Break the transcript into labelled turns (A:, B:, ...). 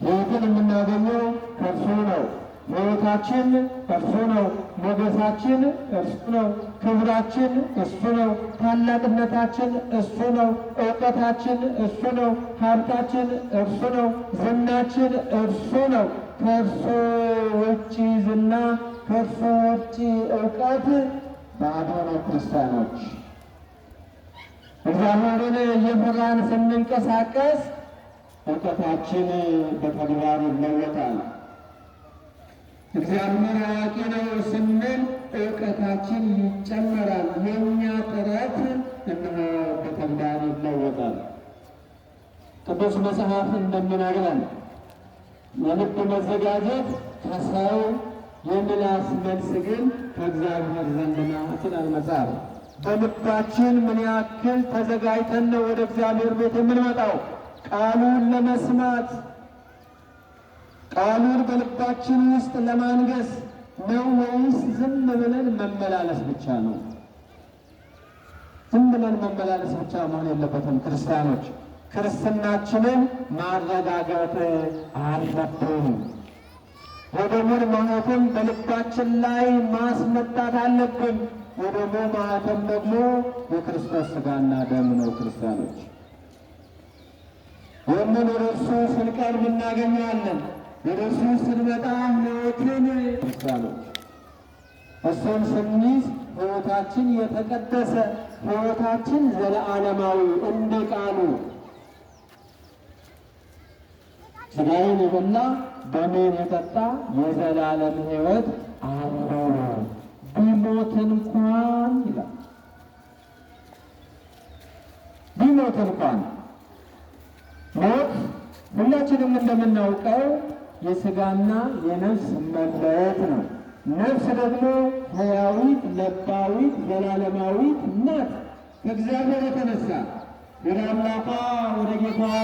A: ሕይወትን የምናገኘው ከእርሱ ነው። ሕይወታችን እርሱ ነው። ሞገሳችን እርሱ ነው። ክብራችን እሱ ነው። ታላቅነታችን እሱ ነው። እውቀታችን እሱ ነው። ሀብታችን እርሱ ነው። ዝናችን እርሱ ነው። ከእርሱ ውጪ ዝና፣ ከእርሱ ውጪ እውቀት ባዶ ነው። ክርስቲያኖች እግዚአብሔርን እየፈራን ስንንቀሳቀስ እውቀታችን በተግባር ይለወጣል። እግዚአብሔር አዋቂ ነው ስንል እውቀታችን ይጨመራል። የእኛ ጥረት እነሆ በተግባር ይለወጣል። ቅዱስ መጽሐፍ እንደሚነግረን የልብ መዘጋጀት ከሰው የምላስ መልስ ግን ከእግዚአብሔር ዘንድ ናት ይላል መጽሐፍ። በልባችን ምን ያክል ተዘጋጅተን ነው ወደ እግዚአብሔር ቤት የምንመጣው? ቃሉን ለመስማት ቃሉን በልባችን ውስጥ ለማንገስ ነው ወይስ ዝም ብለን መመላለስ ብቻ ነው? ዝም ብለን መመላለስ ብቻ መሆን የለበትም። ክርስቲያኖች ክርስትናችንን ማረጋገጥ አለብን። የደሙን ማኅተም በልባችን ላይ ማስመጣት አለብን። የደሙ ማኅተም ደግሞ የክርስቶስ ሥጋና ደም ነው። ክርስቲያኖች ይህንን ወደ እርሱ ስንቀርብ እናገኘዋለን። ወደ እርሱ ስንመጣ ሕይወትን ክርስቲያኖች እሱን ስንይዝ ሕይወታችን የተቀደሰ ሕይወታችን ዘለዓለማዊ እንደ ቃሉ ሥጋዬን የበላ ደሜን የጠጣ የዘላለም ሕይወት አለው ቢሞት እንኳን ይላል። ቢሞት እንኳን ሞት ሁላችንም እንደምናውቀው የሥጋና የነፍስ መለየት ነው። ነፍስ ደግሞ ሕያዊት ለባዊት ዘላለማዊት ናት። ከእግዚአብሔር የተነሳ ወደ አምላኳ ወደ ጌታዋ